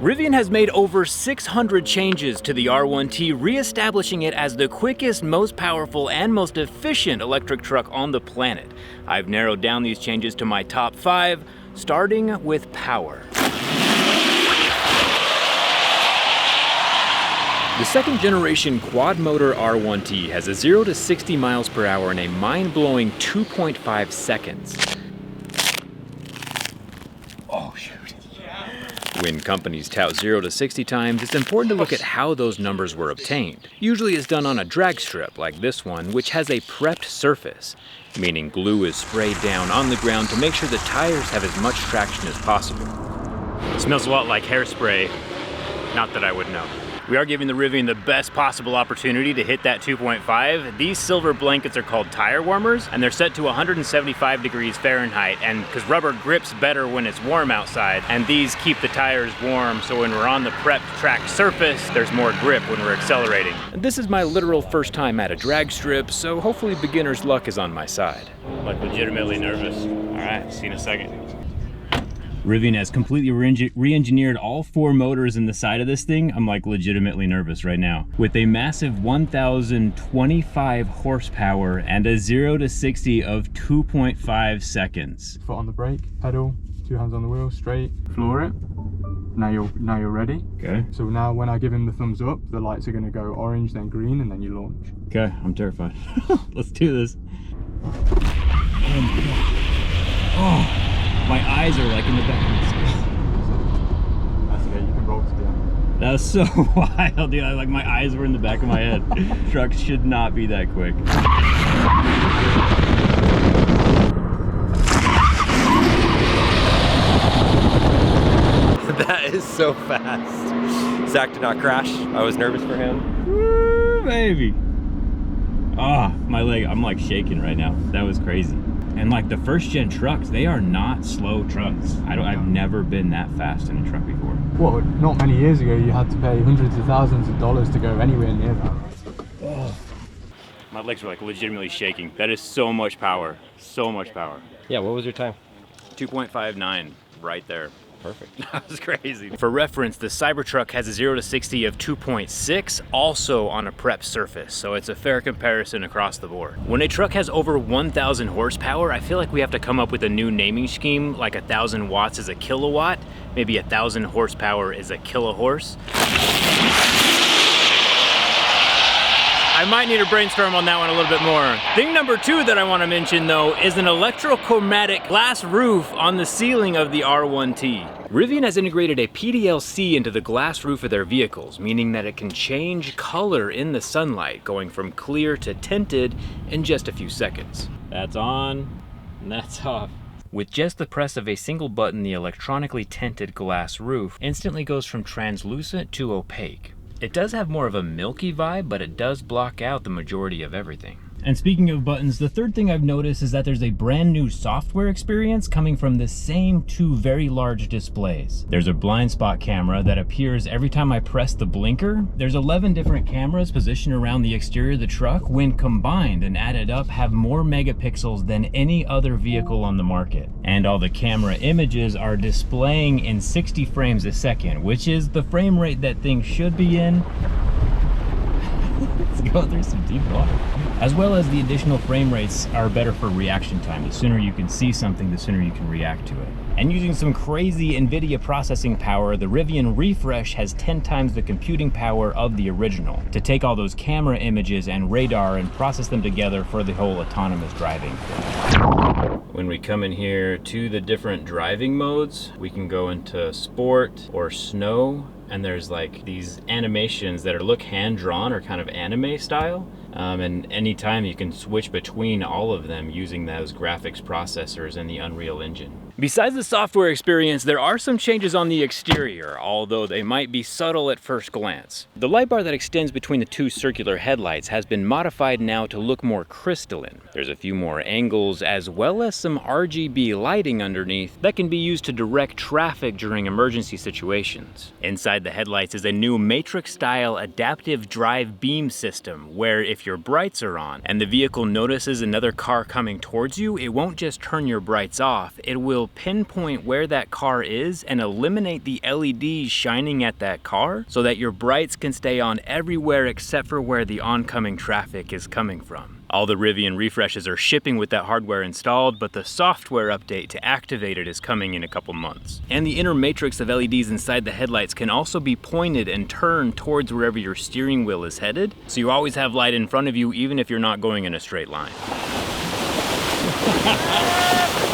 Rivian has made over 600 changes to the R1T, re-establishing it as the quickest, most powerful, and most efficient electric truck on the planet. I've narrowed down these changes to my top 5, starting with power. The second generation quad motor R1T has a 0 to 60 miles per hour in a mind-blowing 2.5 seconds. Oh shoot. When companies tout 0 to 60 times, it's important to look at how those numbers were obtained. Usually it's done on a drag strip like this one, which has a prepped surface, meaning glue is sprayed down on the ground to make sure the tires have as much traction as possible. It smells a lot like hairspray, not that I would know. We are giving the Rivian the best possible opportunity to hit that 2.5. These silver blankets are called tire warmers, and they're set to 175 degrees Fahrenheit, and because rubber grips better when it's warm outside, and these keep the tires warm, so when we're on the prepped track surface, there's more grip when we're accelerating. And this is my literal first time at a drag strip, so hopefully beginner's luck is on my side. I'm like legitimately nervous. All right, see you in a second. Rivian has completely re-engineered all 4 motors in the side of this thing. I'm like legitimately nervous right now. With a massive 1,025 horsepower and a 0 to 60 of 2.5 seconds. Foot on the brake, pedal, 2 hands on the wheel, straight, floor it. Now you're ready. Okay. So now when I give him the thumbs up, the lights are gonna go orange, then green, and then you launch. Okay, I'm terrified. Let's do this. Oh. My eyes are like in the back of my skull. That's okay, you can roll to the end. That was so wild, dude. Like my eyes were in the back of my head. Trucks should not be that quick. That is so fast. Zach did not crash. I was nervous for him. Woo, baby. Ah, my leg, I'm like shaking right now. That was crazy. And like the first gen trucks, they are not slow trucks. I've never been that fast in a truck before. Well, not many years ago, you had to pay hundreds of thousands of dollars to go anywhere near that. Oh. My legs were like legitimately shaking. That is so much power, so much power. Yeah, what was your time? 2.59, right there. Perfect. That was crazy. For reference, the Cybertruck has a 0 to 60 of 2.6, also on a prep surface, so it's a fair comparison across the board. When a truck has over 1,000 horsepower, I feel like we have to come up with a new naming scheme, like 1,000 watts is a kilowatt, maybe 1,000 horsepower is a kilohorse. I might need to brainstorm on that one a little bit more. Thing number 2 that I want to mention though is an electrochromatic glass roof on the ceiling of the R1T. Rivian has integrated a PDLC into the glass roof of their vehicles, meaning that it can change color in the sunlight, going from clear to tinted in just a few seconds. That's on, and that's off. With just the press of a single button, the electronically tinted glass roof instantly goes from translucent to opaque. It does have more of a milky vibe, but it does block out the majority of everything. And speaking of buttons, the third thing I've noticed is that there's a brand new software experience coming from the same 2 very large displays. There's a blind spot camera that appears every time I press the blinker. There's 11 different cameras positioned around the exterior of the truck. When combined and added up, have more megapixels than any other vehicle on the market. And all the camera images are displaying in 60 frames a second, which is the frame rate that things should be in. Let's go through some deep water. As well as the additional frame rates are better for reaction time. The sooner you can see something, the sooner you can react to it. And using some crazy NVIDIA processing power, the Rivian Refresh has 10 times the computing power of the original to take all those camera images and radar and process them together for the whole autonomous driving thing. When we come in here to the different driving modes, we can go into sport or snow, and there's like these animations that look hand-drawn or kind of anime style. And anytime you can switch between all of them using those graphics processors in the Unreal Engine. Besides the software experience, there are some changes on the exterior, although they might be subtle at first glance. The light bar that extends between the 2 circular headlights has been modified now to look more crystalline. There's a few more angles, as well as some RGB lighting underneath that can be used to direct traffic during emergency situations. Inside the headlights is a new Matrix-style adaptive drive beam system, where if your brights are on and the vehicle notices another car coming towards you, it won't just turn your brights off, it will will pinpoint where that car is and eliminate the LEDs shining at that car so that your brights can stay on everywhere except for where the oncoming traffic is coming from. All the Rivian refreshes are shipping with that hardware installed, but the software update to activate it is coming in a couple months. And the inner matrix of LEDs inside the headlights can also be pointed and turned towards wherever your steering wheel is headed, so you always have light in front of you even if you're not going in a straight line.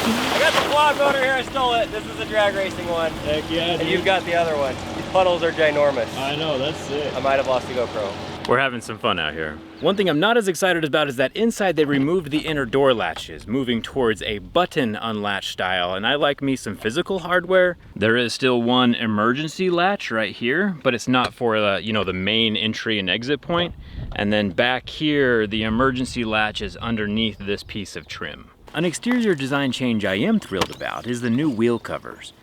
I got the quad motor here, I stole it. This is a drag racing one. Heck yeah, dude. And you've got the other one. These puddles are ginormous. I know, that's it. I might have lost the GoPro. We're having some fun out here. One thing I'm not as excited about is that inside they removed the inner door latches, moving towards a button unlatch style, and I like me some physical hardware. There is still one emergency latch right here, but it's not for the main entry and exit point. And then back here, the emergency latch is underneath this piece of trim. An exterior design change I am thrilled about is the new wheel covers.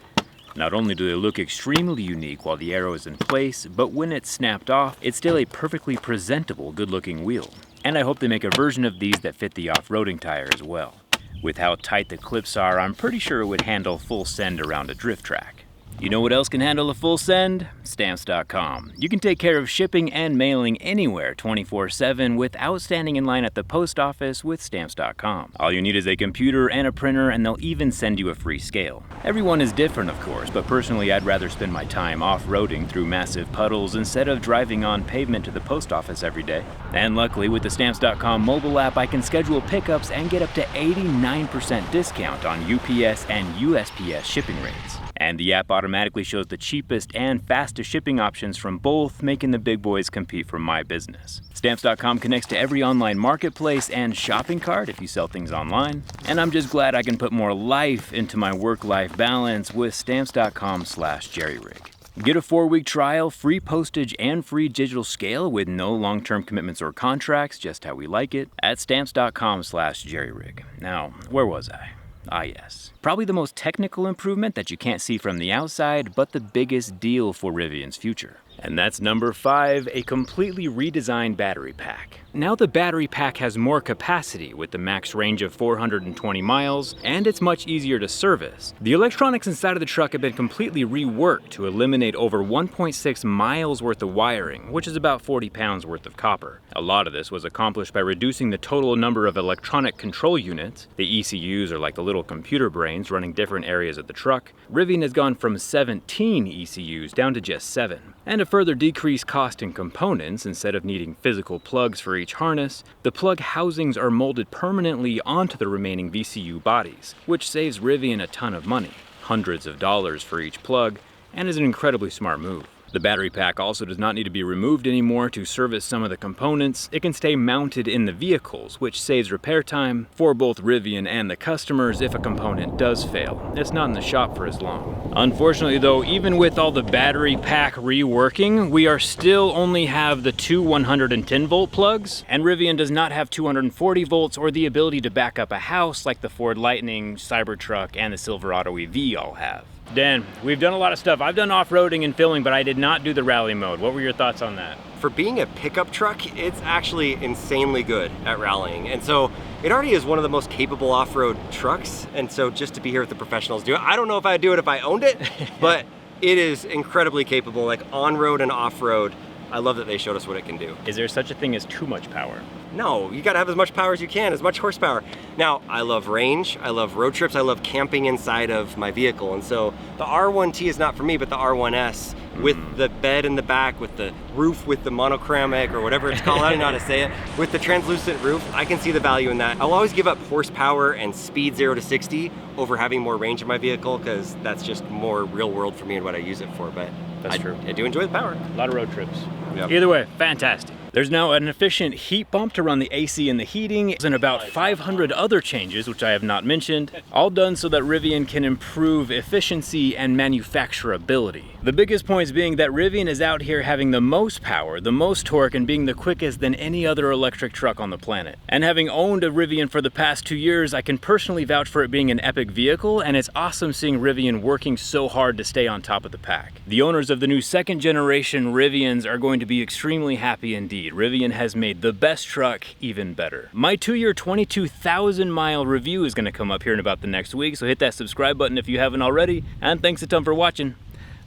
Not only do they look extremely unique while the aero is in place, but when it's snapped off, it's still a perfectly presentable, good-looking wheel. And I hope they make a version of these that fit the off-roading tire as well. With how tight the clips are, I'm pretty sure it would handle full send around a drift track. You know what else can handle a full send? Stamps.com. You can take care of shipping and mailing anywhere 24/7 without standing in line at the post office with Stamps.com. All you need is a computer and a printer, and they'll even send you a free scale. Everyone is different, of course, but personally I'd rather spend my time off-roading through massive puddles instead of driving on pavement to the post office every day. And luckily with the Stamps.com mobile app, I can schedule pickups and get up to 89% discount on UPS and USPS shipping rates. And the app automatically shows the cheapest and fastest shipping options from both, making the big boys compete for my business. Stamps.com connects to every online marketplace and shopping cart if you sell things online. And I'm just glad I can put more life into my work-life balance with Stamps.com/jerryrig. Get a 4-week trial, free postage, and free digital scale with no long-term commitments or contracts, just how we like it, at Stamps.com/jerryrig. Now, where was I? Ah yes. Probably the most technical improvement that you can't see from the outside, but the biggest deal for Rivian's future. And that's number 5, a completely redesigned battery pack. Now the battery pack has more capacity with the max range of 420 miles, and it's much easier to service. The electronics inside of the truck have been completely reworked to eliminate over 1.6 miles worth of wiring, which is about 40 pounds worth of copper. A lot of this was accomplished by reducing the total number of electronic control units. The ECUs are like the little computer brains running different areas of the truck. Rivian has gone from 17 ECUs down to just 7. And to further decrease cost in components, instead of needing physical plugs for each harness, the plug housings are molded permanently onto the remaining VCU bodies, which saves Rivian a ton of money, hundreds of dollars for each plug, and is an incredibly smart move. The battery pack also does not need to be removed anymore to service some of the components. It can stay mounted in the vehicles, which saves repair time for both Rivian and the customers if a component does fail. It's not in the shop for as long. Unfortunately though, even with all the battery pack reworking, we are still only have the 2 110 volt plugs, and Rivian does not have 240 volts or the ability to back up a house like the Ford Lightning, Cybertruck, and the Silverado EV all have. Dan, we've done a lot of stuff. I've done off-roading and filming, but I did not do the rally mode. What were your thoughts on that? For being a pickup truck, it's actually insanely good at rallying. And so it already is one of the most capable off-road trucks. And so just to be here with the professionals do it, I don't know if I'd do it if I owned it, but it is incredibly capable, like on-road and off-road. I love that they showed us what it can do. Is there such a thing as too much power? No, you gotta have as much power as you can, as much horsepower. Now, I love range, I love road trips, I love camping inside of my vehicle. And so the R1T is not for me, but the R1S with the bed in the back, with the roof, with the monochromic or whatever it's called, I don't know how to say it, with the translucent roof, I can see the value in that. I'll always give up horsepower and speed 0 to 60 over having more range in my vehicle, because that's just more real world for me and what I use it for. But that's true. I do enjoy the power. A lot of road trips. Yep. Either way, fantastic. There's now an efficient heat pump to run the AC and the heating, and about 500 other changes, which I have not mentioned, all done so that Rivian can improve efficiency and manufacturability. The biggest points being that Rivian is out here having the most power, the most torque, and being the quickest than any other electric truck on the planet. And having owned a Rivian for the past 2 years, I can personally vouch for it being an epic vehicle, and it's awesome seeing Rivian working so hard to stay on top of the pack. The owners of the new 2nd generation Rivians are going to be extremely happy indeed. indeed. Rivian has made the best truck even better. My 2-year, 22,000 mile review is gonna come up here in about the next week, so hit that subscribe button if you haven't already, and thanks a ton for watching.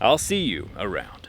I'll see you around.